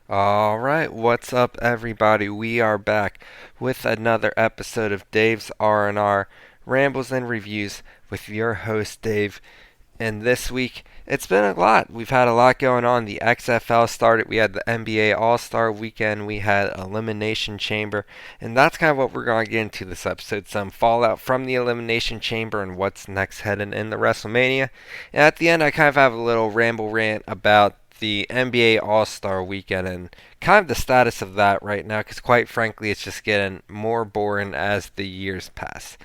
All right, what's up, everybody? We are back with another episode of Dave's R&R Rambles and Reviews with your host Dave. And this week, it's been a lot. We've had a lot going on. The XFL started. We had the NBA All-Star Weekend. We had Elimination Chamber, and that's kind of what we're going to get into this episode. Some fallout from the Elimination Chamber and what's next heading in the WrestleMania. And at the end, I kind of have a little ramble rant about the NBA All-Star Weekend and kind of the status of that right now, because quite frankly, it's just getting more boring as the years pass.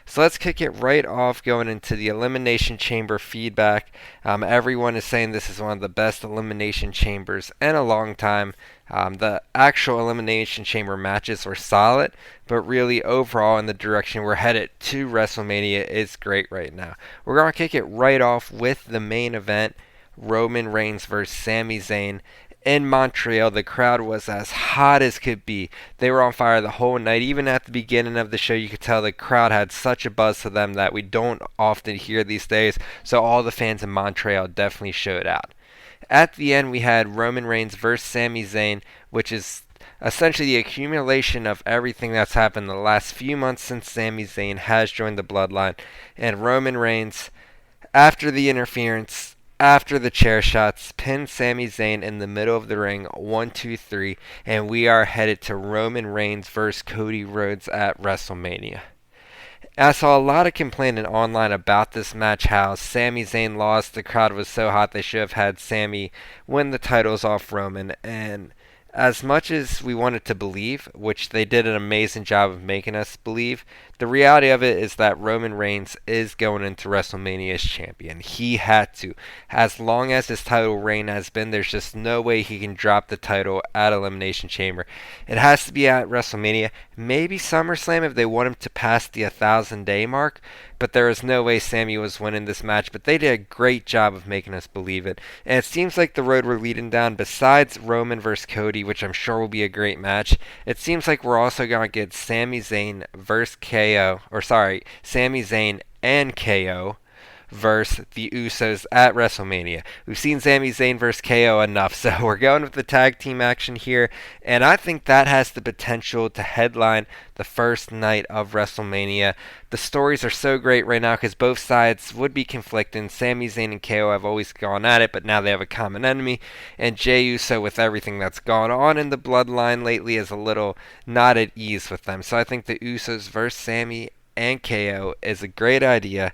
So let's kick it right off going into the Elimination Chamber feedback. Everyone is saying this is one of the best Elimination Chambers in a long time. The actual Elimination Chamber matches were solid, but really overall in the direction we're headed to WrestleMania is great right now. We're going to kick it right off with the main event. Roman Reigns versus Sami Zayn. In Montreal, the crowd was as hot as could be. They were on fire the whole night. Even at the beginning of the show, you could tell the crowd had such a buzz to them that we don't often hear these days. So all the fans in Montreal definitely showed out. At the end, we had Roman Reigns versus Sami Zayn, which is essentially the accumulation of everything that's happened the last few months since Sami Zayn has joined the Bloodline. And Roman Reigns, after the interference, after the chair shots, pinned Sami Zayn in the middle of the ring, 1, 2, 3, and we are headed to Roman Reigns versus Cody Rhodes at WrestleMania. I saw a lot of complaining online about this match, how Sami Zayn lost. The crowd was so hot they should have had Sami win the titles off Roman, and as much as we wanted to believe, which they did an amazing job of making us believe, the reality of it is that Roman Reigns is going into WrestleMania as champion. He had to. As long as his title reign has been, there's just no way he can drop the title at Elimination Chamber. It has to be at WrestleMania, maybe SummerSlam if they want him to pass the 1,000-day mark, but there is no way Sami was winning this match. But they did a great job of making us believe it. And it seems like the road we're leading down, besides Roman versus Cody, which I'm sure will be a great match, it seems like we're also going to get Sami Zayn versus Sami Zayn and KO versus the Usos at WrestleMania. We've seen Sami Zayn versus KO enough, so we're going with the tag team action here, and I think that has the potential to headline the first night of WrestleMania. The stories are so great right now because both sides would be conflicting. Sami Zayn and KO have always gone at it, but now they have a common enemy, and Jey Uso, with everything that's gone on in the bloodline lately, is a little not at ease with them. So I think the Usos versus Sami and KO is a great idea,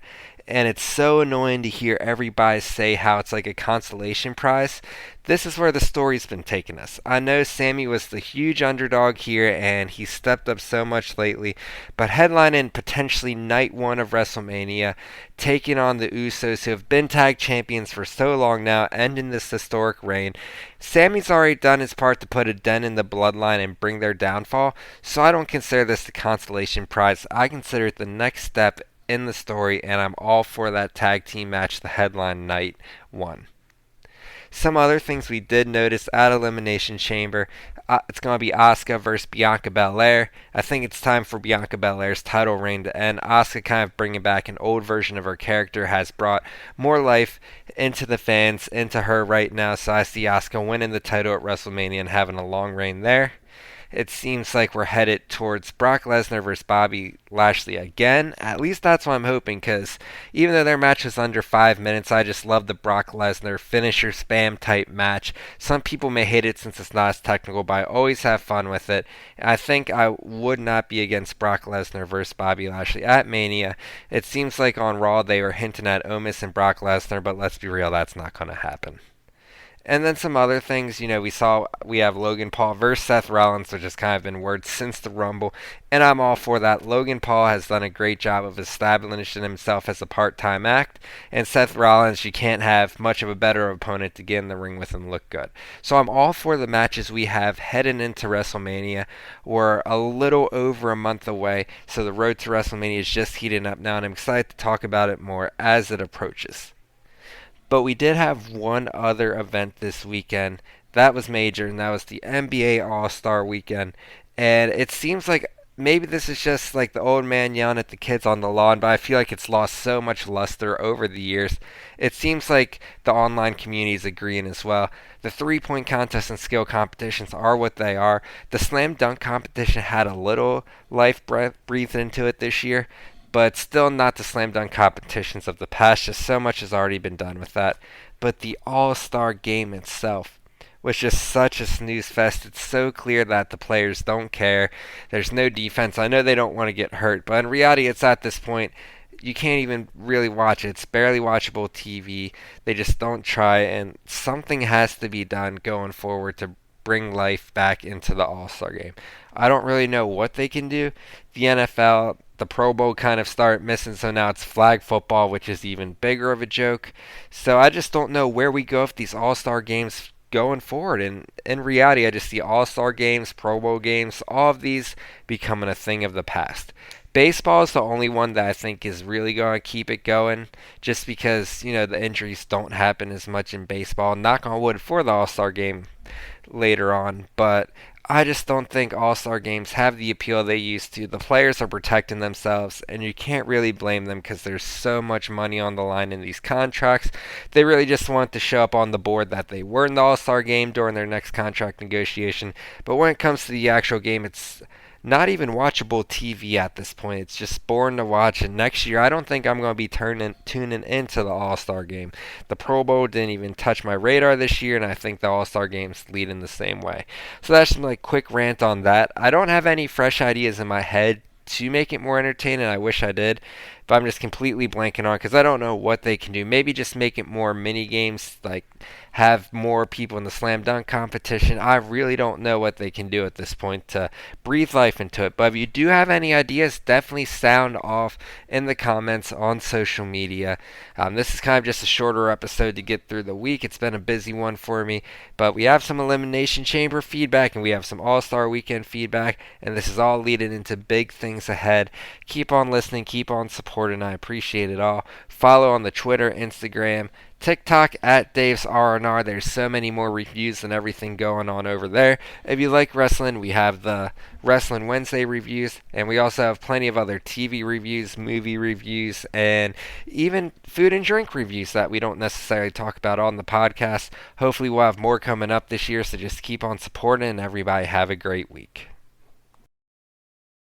and it's so annoying to hear everybody say how it's like a consolation prize. This is where the story's been taking us. I know Sami was the huge underdog here, and he stepped up so much lately, but headlining potentially night one of WrestleMania, taking on the Usos, who have been tag champions for so long now, ending this historic reign. Sami's already done his part to put a dent in the bloodline and bring their downfall, so I don't consider this the consolation prize. I consider it the next step in the story, and I'm all for that tag team match, the headline night one. Some other things we did notice at Elimination Chamber. It's going to be Asuka versus Bianca Belair. I think it's time for Bianca Belair's title reign to end. Asuka kind of bringing back an old version of her character has brought more life into the fans, into her right now. So I see Asuka winning the title at WrestleMania and having a long reign there. It seems like we're headed towards Brock Lesnar versus Bobby Lashley again. At least that's what I'm hoping, because even though their match was under 5 minutes, I just love the Brock Lesnar finisher spam type match. Some people may hate it since it's not as technical, but I always have fun with it. I think I would not be against Brock Lesnar versus Bobby Lashley at Mania. It seems like on Raw they were hinting at Omos and Brock Lesnar, but let's be real, that's not going to happen. And then some other things, we have Logan Paul versus Seth Rollins, which has kind of been word since the Rumble, and I'm all for that. Logan Paul has done a great job of establishing himself as a part-time act, and Seth Rollins, you can't have much of a better opponent to get in the ring with and look good. So I'm all for the matches we have heading into WrestleMania. We're a little over a month away, so the road to WrestleMania is just heating up now, and I'm excited to talk about it more as it approaches. But we did have one other event this weekend that was major, and that was the NBA All-Star Weekend. And it seems like maybe this is just like the old man yelling at the kids on the lawn, but I feel like it's lost so much luster over the years. It seems like the online community is agreeing as well. The 3 point contests and skill competitions are what they are. The slam dunk competition had a little life breathed into it this year, but still not the slam dunk competitions of the past. Just so much has already been done with that. But the All Star game itself was just such a snooze fest. It's so clear that the players don't care. There's no defense. I know they don't want to get hurt, but in reality, it's at this point you can't even really watch it. It's barely watchable TV. They just don't try, and something has to be done going forward to bring life back into the All Star game. I don't really know what they can do. The NFL, the Pro Bowl kind of start missing, so now it's flag football, which is even bigger of a joke. So I just don't know where we go if these All Star games going forward. And in reality, I just see All Star games, Pro Bowl games, all of these becoming a thing of the past. Baseball is the only one that I think is really going to keep it going just because, the injuries don't happen as much in baseball. Knock on wood for the All Star game later on, but I just don't think All Star games have the appeal they used to. The players are protecting themselves, and you can't really blame them because there's so much money on the line in these contracts. They really just want to show up on the board that they were in the All Star game during their next contract negotiation. But when it comes to the actual game, it's not even watchable TV at this point. It's just boring to watch. And next year, I don't think I'm going to be tuning into the All Star game. The Pro Bowl didn't even touch my radar this year, and I think the All Star game's leading the same way. So that's just my quick rant on that. I don't have any fresh ideas in my head to make it more entertaining. I wish I did, but I'm just completely blanking on because I don't know what they can do. Maybe just make it more mini games, like have more people in the slam dunk competition. I really don't know what they can do at this point to breathe life into it. But if you do have any ideas, definitely sound off in the comments on social media. This is kind of just a shorter episode to get through the week. It's been a busy one for me, but we have some Elimination Chamber feedback and we have some All-Star Weekend feedback, and this is all leading into big things ahead. Keep on listening, keep on supporting. I appreciate it all. Follow on the Twitter, Instagram, TikTok at Dave's R&R. There's so many more reviews and everything going on over there. If you like wrestling, we have the Wrestling Wednesday reviews, and we also have plenty of other TV reviews, movie reviews, and even food and drink reviews that we don't necessarily talk about on the podcast. Hopefully we'll have more coming up this year, so just keep on supporting, and everybody have a great week.